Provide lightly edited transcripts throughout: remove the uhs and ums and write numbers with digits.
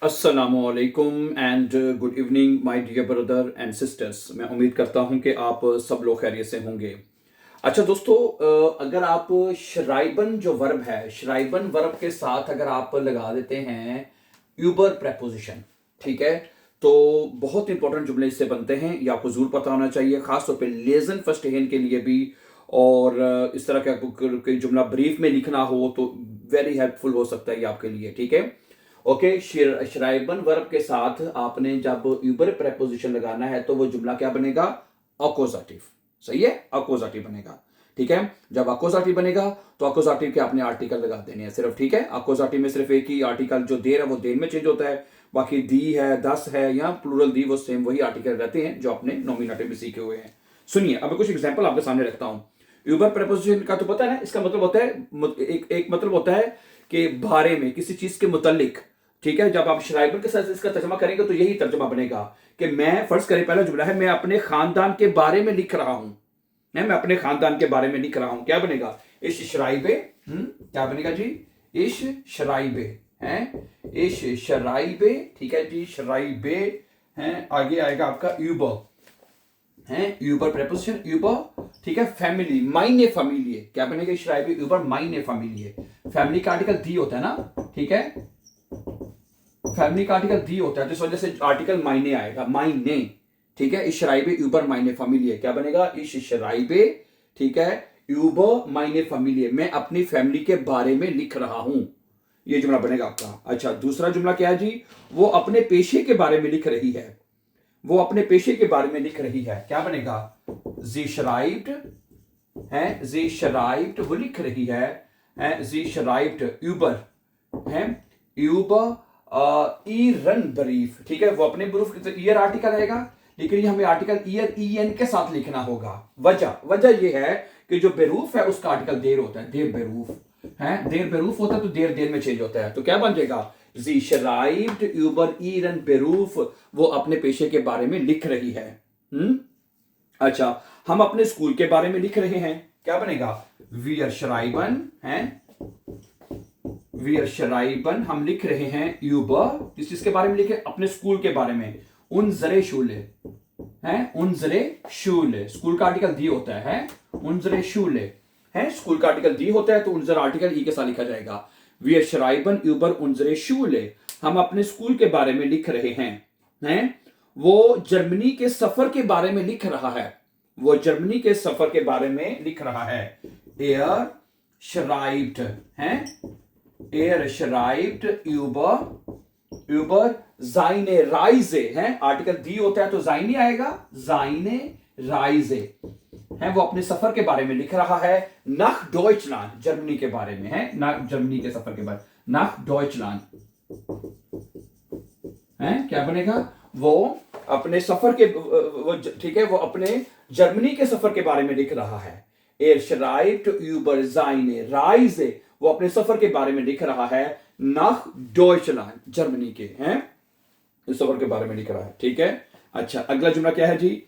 अस्सलामुअलैकुम and good evening my dear brother and sisters. मैं उम्मीद करता हूं कि आप सब लोग खैरियत से होंगे। अच्छा दोस्तों, अगर आप श्राइबन जो वर्ब है, श्राइबन वर्ब के साथ अगर आप लगा देते हैं यूबर प्रेपोजिशन, ठीक है, तो बहुत इंपॉर्टेंट जुमले इससे बनते हैं। ये आपको जरूर पता होना चाहिए, खासतौर पे लेजन फर्स्ट हैंड के लिए भी। और इस तरह का कोई जुमला ब्रीफ में लिखना हो तो वेरी हेल्पफुल हो सकता है ये आपके लिए, ठीक है। ओके, श्राइबन वर्ब के साथ आपने जब यूबर प्रेपोजिशन लगाना है तो वो जुमला क्या बनेगा? अकोजाटिव। सही है, अकोजाटिव बनेगा। ठीक है, जब अकोजाटिव बनेगा तो अकोजाटिव के आपने आर्टिकल लगा देने हैं सिर्फ। ठीक है, अकोजाटिव में सिर्फ एक ही आर्टिकल, जो देर है वो देर में चेंज होता है, बाकी दी है, दस है या प्लूरल दी, वो सेम वही आर्टिकल रहते हैं जो आपने नॉमिनेटिव में सीखे हुए हैं। सुनिए, अब कुछ एग्जांपल आपके सामने रखता हूं। यूबर प्रेपोजिशन का तो पता है ना, इसका मतलब होता है एक मतलब होता है कि बारे में, किसी चीज के मुतल्लिक। ठीक है, जब आप श्राइबर के साथ इसका तर्जमा करेंगे तो यही तर्जमा बनेगा कि मैं, फर्ज करें पहला जुमला है, मैं अपने खानदान के बारे में लिख रहा हूं। मैं अपने खानदान के बारे में लिख रहा हूं, क्या बनेगा? इश शराइबे। क्या बनेगा जी? इश शराइबे हैं, इश शराइबे। ठीक है जी, शराइबे हैं। आगे आएगा आपका यूबर हैं, यूबर प्रेपोजिशन यूबर। ठीक है, फैमिली, माइने फैमिली। क्या बनेगा? शराइबे यूबर माइने फैमिली। फैमिली का आर्टिकल दी होता है ना, ठीक है, फैमिली का आर्टिकल दी होता है, तो इस वजह से आर्टिकल मायने आएगा, मायने। ठीक है, इस शराइबे यूबर मायने फैमिली। क्या बनेगा? इस शराइबे, ठीक है, यूबर मायने फैमिली। मैं अपनी फैमिली के बारे में लिख रहा हूं, ये जुमला बनेगा आपका। अच्छा, दूसरा जुमला क्या है जी? वो अपने पेशे के बारे में लिख रही है, वो अपने पेशे के बारे में लिख रही है। क्या बनेगा? जी शराइब्ड है, जी शराइब्ड, वो लिख रही है, जी शराइब्ड यूबर है, यूबर ईरन बरीफ। ठीक है, वो अपने बरूफ, तो ईयर आर्टिकल आएगा, लेकिन ये हमें आर्टिकल ईयर ई एन के साथ लिखना होगा। वजह ये है कि जो बेरूफ है उसका आर्टिकल देर होता है, देर बेरूफ है, देर बेरूफ होता है तो देर देर में चेंज होता है। तो क्या बन जाएगा? जी शराइब्ड यूबर ईरन बेरूफ, वो अपने पेशे के बारे में लिख रही है। अच्छा, हम अपने स्कूल के बारे में लिख रहे हैं, क्या बनेगा? वी आर शराइबन है, वी शराइबन, हम लिख रहे हैं यूबर, किस चीज के बारे में लिखे? अपने स्कूल के बारे में। उनजरे शूले है, उनजरे शूले, स्कूल का आर्टिकल दी होता है, उनजरे शूले है, स्कूल का आर्टिकल दी होता है तो उनजर आर्टिकल ई के साथ लिखा जाएगा। वी शराइबन यूबर उनजरे शूले, हम अपने स्कूल के बारे में लिख रहे हैं। वो जर्मनी के सफर के बारे में लिख रहा है, वो जर्मनी के सफर के बारे में लिख रहा है। एयर शराइब्ड है, er schreibt über seine Reise है, आर्टिकल दी होता है तो जाइने आएगा, seine Reise है, वो अपने सफर के बारे में लिख रहा है। nach Deutschland, जर्मनी के बारे में है, ना जर्मनी के सफर के बारे, nach Deutschland है। क्या बनेगा? वो अपने सफर के, वो ठीक है, वो अपने जर्मनी के सफर के बारे में लिख रहा है। er schreibt über seine Reise, वो अपने सफर के बारे में लिख रहा है। nach Deutschland, जर्मनी के हैं, इस सफर के बारे में लिख रहा है। ठीक है, अच्छा, अगला जुमला क्या है जी?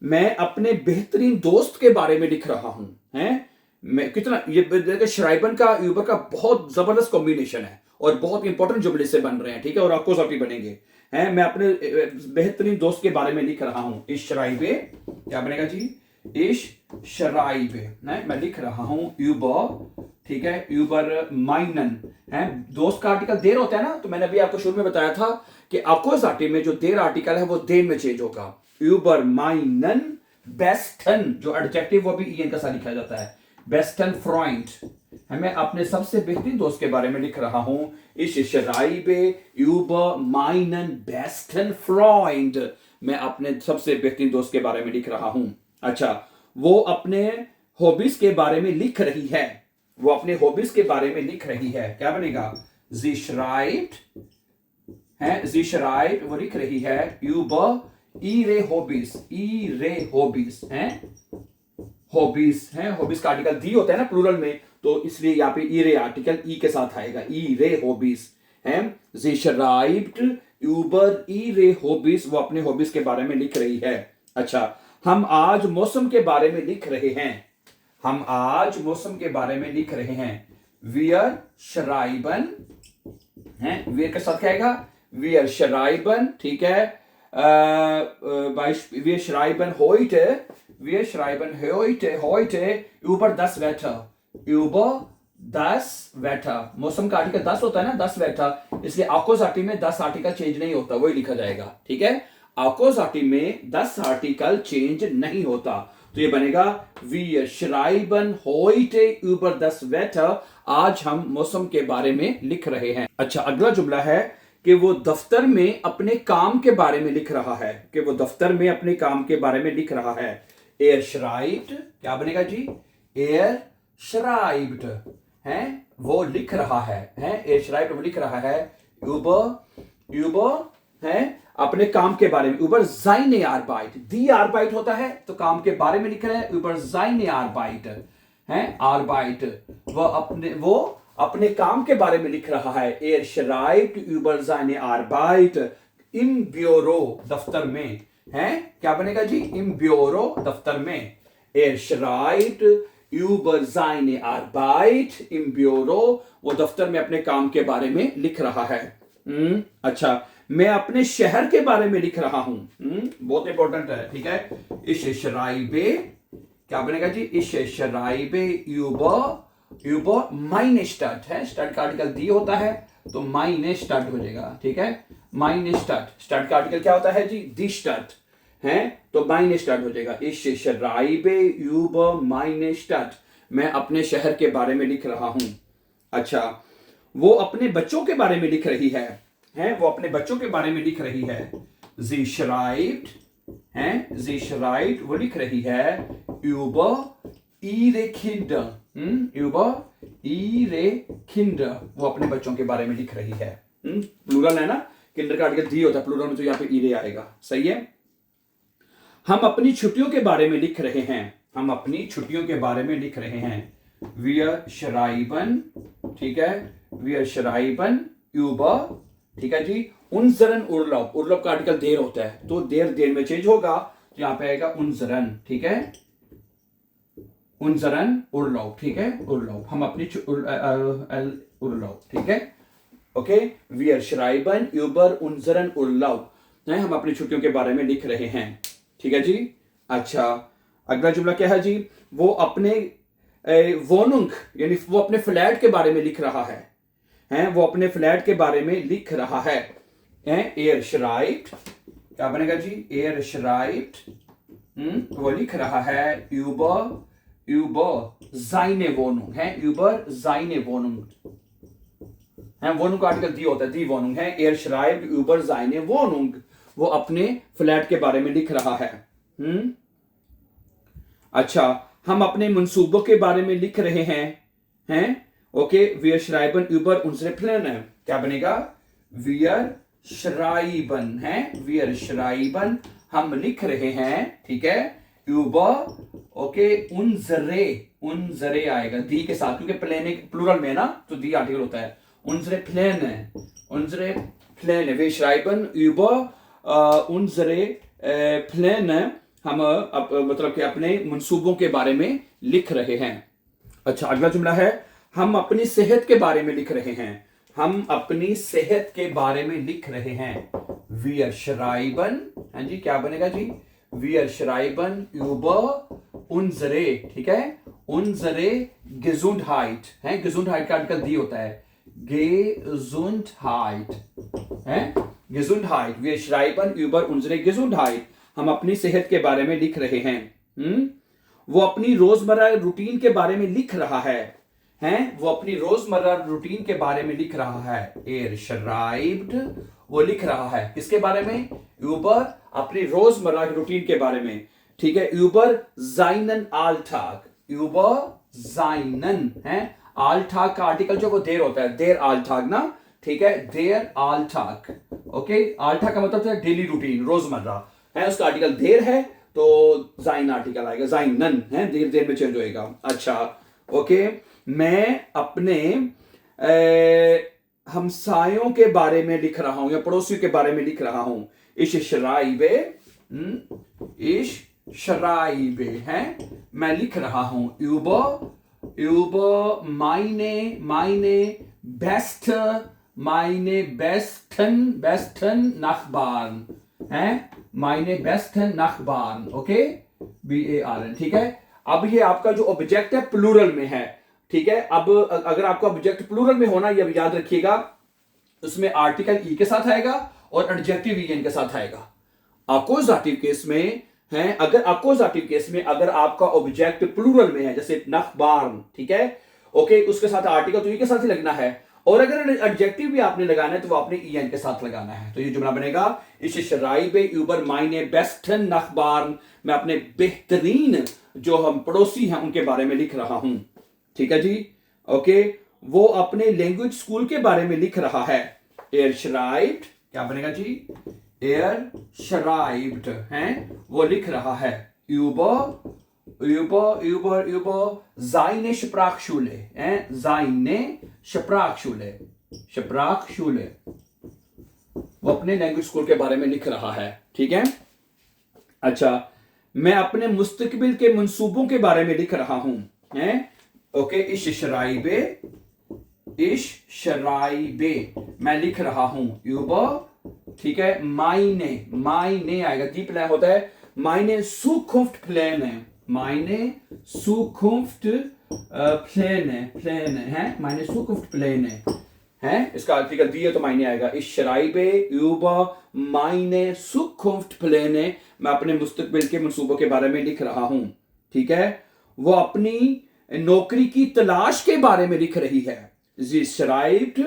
मैं अपने बेहतरीन दोस्त के बारे में लिख रहा हूं, हैं। मैं कितना, ये श्राइबन का यूबर का बहुत जबरदस्त कॉम्बिनेशन है और बहुत इंपॉर्टेंट जुमले से बन रहे हैं, ठीक है, और आपको सब बनेंगे हैं। मैं अपने बेहतरीन दोस्त के बारे में लिख रहा हूं, इस शराइबे। क्या बनेगा जी? इश शराइबे, मैं लिख रहा हूं यूबर, ठीक है, यूबर माइनन है, दोस्त का आर्टिकल देर होता है ना, तो मैंने अभी आपको शुरू में बताया था कि अकोजाटिव में जो देर आर्टिकल है वो देर में चेंज होगा। यूबर माइनन बेस्टन, जो एडजेक्टिव वो भी ईएन का साथ लिखा जाता है, बेस्टन फ्रॉइंड है, मैं अपने सबसे बेहतरीन दोस्त के बारे में लिख रहा हूं, इस शराइबे यूबर माइनन बेस्टन फ्रॉइंड, मैं अपने सबसे बेहतरीन दोस्त के बारे में लिख रहा हूं। अच्छा, वो अपने हॉबीज के बारे में लिख रही है, वो अपने हॉबीज के बारे में लिख रही है। क्या बनेगा? जी schreibt है, जी schreibt, वो लिख रही है über ihre hobbies, ihre hobbies हैं, हॉबीज हैं, हॉबीज का आर्टिकल दी होता है ना प्लूरल में, तो इसलिए यहाँ पे ihre आर्टिकल ई के साथ आएगा, ihre हॉबीज हैं। जी schreibt über ihre हॉबीज, वो अपने हॉबीज के बारे में लिख रही है। अच्छा, हम आज मौसम के बारे में लिख रहे हैं, हम आज मौसम के बारे में लिख रहे हैं। वियर शराइबन है, वियर के साथ क्या आएगा? wir schreiben, ठीक है, wir schreiben heute über das Wetter, über das Wetter। मौसम का आर्टिकल 10 होता है ना, 10 Wetter, इसलिए आकोजाटी में 10 आर्टिकल चेंज नहीं होता, वही लिखा जाएगा, ठीक है। आकोजाटी में 10 आर्टिकल चेंज नहीं होता, तो ये बनेगा wir schreiben heute über das Wetter, आज हम मौसम के बारे में लिख रहे हैं। अच्छा, अगला जुमला है कि वो दफ्तर में अपने काम के बारे में लिख रहा है, कि वो दफ्तर में अपने काम के बारे में लिख रहा है। Er schreibt, क्या बनेगा जी? Er schreibt, है, वो लिख रहा है, er schreibt, वो लिख रहा है, über, है, अपने काम के बारे में, über seine Arbeit, die Arbeit होता है तो काम के बारे में लिख रहे हैं, über seine Arbeit, है, Arbeit, वो अपने काम के बारे में लिख रहा है। Er schreibt über seine Arbeit im Büro, दफ्तर में, है, क्या बनेगा जी? im Büro, दफ्तर में। Er schreibt über seine Arbeit im Büro, वो दफ्तर में अपने काम के बारे में लिख रहा है। अच्छा, मैं अपने शहर के बारे में लिख रहा हूं, बहुत इंपॉर्टेंट है, ठीक है। Ich schreibe, क्या बनेगा जी? Ich schreibe über meine Stadt, है, स्टार्ट का आर्टिकल दी होता है तो meine Stadt हो जाएगा, ठीक है। meine Stadt, स्टार्ट का आर्टिकल क्या होता है जी? die Stadt, है, तो meine Stadt हो जाएगा। Ich schreibe über meine Stadt, मैं अपने शहर के बारे में लिख रहा हूं। अच्छा, वो अपने बच्चों के बारे में लिख रही है, वो अपने बच्चों के बारे में लिख रही है। Sie schreibt, sie schreibt, वो लिख रही है über ihre Kinder, über ihre Kinder, वो अपने बच्चों के बारे में लिख रही है। प्लूरल है ना, किंडर का आर्टिकल दी होता है, प्लूरल में तो यहाँ पे ईरे आएगा, सही है। हम अपनी छुट्टियों के बारे में लिख रहे हैं, हम अपनी छुट्टियों के बारे में लिख रहे हैं। Wir schreiben, ठीक है, wir schreiben über, ठीक है जी, unseren Urlaub, उर्लाब का आर्टिकल देर होता है तो देर में चेंज होगा, तो यहाँ पे आएगा unseren, ठीक है, unseren Urlaub, ठीक है, उर्लाब, हम अपनी उर्लाब, ठीक है, okay. wir schreiben über unseren Urlaub, हम अपनी छुट्टियों के बारे में लिख रहे हैं, ठीक है जी। अच्छा, अगला जुमला क्या है जी? वो अपने Wohnung, यानी वो अपने फ्लैट के बारे में लिख रहा है, वो अपने फ्लैट के बारे में लिख रहा है। Er schreibt, क्या बनेगा जी? Er schreibt, वो लिख रहा है über seine Wohnung, über seine Wohnung, Wohnung का आर्टिकल दी होता है, die Wohnung है। Er schreibt über seine Wohnung, वो अपने फ्लैट के बारे में लिख रहा है। अच्छा, हम अपने मंसूबों के बारे में लिख रहे हैं, okay. wir schreiben über unsere Pläne, क्या बनेगा? wir schreiben, wir schreiben, हम लिख रहे हैं, ठीक है, über, ओके, unsere आएगा दी के साथ, क्योंकि प्लेन प्लूरल में है ना, तो दी आर्टिकल होता है। unsere Pläne, wir schreiben über unsere Pläne, हम मतलब कि अपने मंसूबों के बारे में लिख रहे हैं। अच्छा, अगला जुमला है, हम अपनी सेहत के बारे में लिख रहे हैं, हम अपनी सेहत के बारे में लिख रहे हैं। wir schreiben, हाँ जी, क्या बनेगा जी? wir schreiben über unsere, ठीक है, unsere Gesundheit, Gesundheit का आर्टिकल दी होता है, Gesundheit, Gesundheit, wir schreiben über unsere Gesundheit, हम अपनी सेहत के बारे में लिख रहे हैं। वो अपनी रोजमर्रा रूटीन के बारे में लिख रहा है, वो अपनी रोजमर्रा रूटीन के बारे में लिख रहा है। Er schreibt, वो लिख रहा है किसके बारे में? über, अपनी रोजमर्रा रूटीन के बारे में, ठीक है। über seinen Alltag, über seinen, Alltag का आर्टिकल जो वो देर होता है, der Alltag ना, ठीक है, der Alltag, ओके। Alltag का मतलब है डेली रूटीन, रोजमर्रा, उसका आर्टिकल देर है तो जाइन आर्टिकल आएगा, जाइनन, देर में चेंज होएगा। अच्छा, ओके, मैं अपने हमसायों के बारे में लिख रहा हूं या पड़ोसियों के बारे में लिख रहा हूं। ich schreibe, मैं लिख रहा हूं über meine beste meine besten Nachbarn हैं, meine besten Nachbarn, okay, BARN, ठीक है। अब ये आपका जो ऑब्जेक्ट है प्लूरल में है, ठीक है। अब अगर आपका ऑब्जेक्ट प्लूरल में होना, ये अब याद रखिएगा, उसमें आर्टिकल ई के साथ आएगा और एडजेक्टिव ईएन के साथ आएगा। अकोजाटिव केस में है, अगर अकोजाटिव केस में अगर आपका ऑब्जेक्ट प्लूरल में है, जैसे नखबार्न, ठीक है, ओके, उसके साथ आर्टिकल तो ई के साथ ही लगना है, और अगर एडजेक्टिव भी आपने लगाना है तो वो आपने ईएन के साथ लगाना है। तो ये जुमला बनेगा, इस शराइबे यूबर मायने बेस्टन नखबार्न, मैं अपने बेहतरीन जो हम पड़ोसी हैं उनके बारे में लिख रहा हूं, ठीक है जी, ओके। वो अपने लैंग्वेज स्कूल के बारे में लिख रहा है। एयर श्राइब्ड क्या बनेगा जी, एयर श्राइब्ड है, वो लिख रहा है। über seine Sprachschule, seine Sprachschule, वो अपने लैंग्वेज स्कूल के बारे में लिख रहा है, ठीक है। अच्छा, मैं अपने मुस्तकबिल के मंसूबों के बारे में लिख रहा हूं, ओके। इश शराइबे मैं लिख रहा हूं, über, ठीक है। मायने आएगा, डी प्लान होता है, मायने Zukunft Pläne, मायने Zukunft Pläne है, मायने Zukunft Pläne है, इसका आर्टिकल दी है तो मायने आएगा। इस शराइबे über मायने Zukunft Pläne, मैं अपने मुस्तकबिल के मंसूबों के बारे में लिख रहा हूं, ठीक है। वो अपनी नौकरी की तलाश के बारे में लिख रही है। Sie schreibt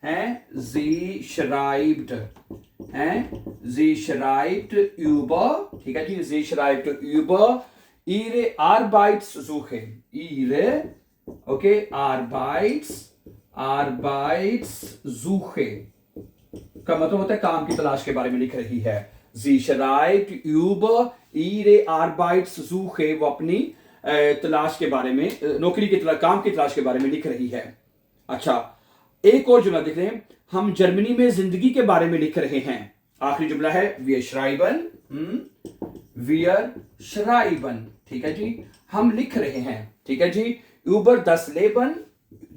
है, sie schreibt über, ठीक है जी, sie schreibt über ihre Arbeitssuche, okay, Arbeitssuche का मतलब होता है काम की तलाश के बारे में लिख रही है। Sie schreibt über ihre Arbeitssuche, वो अपनी तलाश के बारे में, नौकरी की तलाश, काम की तलाश के बारे में लिख रही है। अच्छा, एक और जुमला देख रहे हैं, हम जर्मनी में जिंदगी के बारे में लिख रहे हैं। आखिरी जुमला है wir schreiben, ठीक है जी, हम लिख रहे हैं, ठीक है जी। über das Leben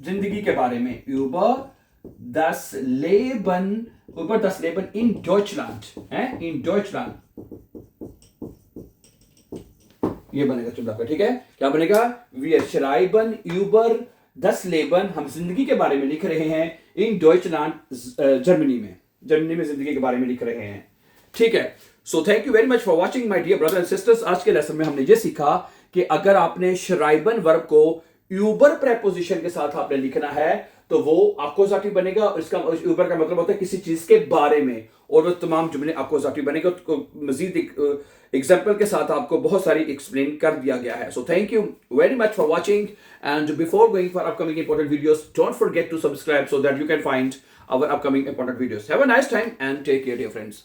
जिंदगी के बारे में, über das Leben in Deutschland है, in Deutschland, ये बनेगा जुमला का, ठीक है। क्या बनेगा, wir schreiben über das Leben, हम जिंदगी के बारे में लिख रहे हैं, इन डॉइचलैंड, जर्मनी में जिंदगी के बारे में लिख रहे हैं, ठीक है। So thank you very much for watching my dear brother and sisters. आज के लेसन में हमने ये सीखा कि अगर आपने श्राइबन वर्ब को यूबर प्रेपोजिशन के साथ आपने लिखना है तो वो अकोजाटिव बनेगा, और इसका यूबर का मतलब होता है किसी चीज के बारे में, और वो तमाम जुमले अकोजाटिव बनेगा। तो मजीद एग्जाम्पल के साथ आपको बहुत सारी एक्सप्लेन कर दिया गया है। So thank you very much for watching, and before going for upcoming important videos, don't forget to subscribe so that you can find our upcoming important videos. Have a nice time and take care, dear friends.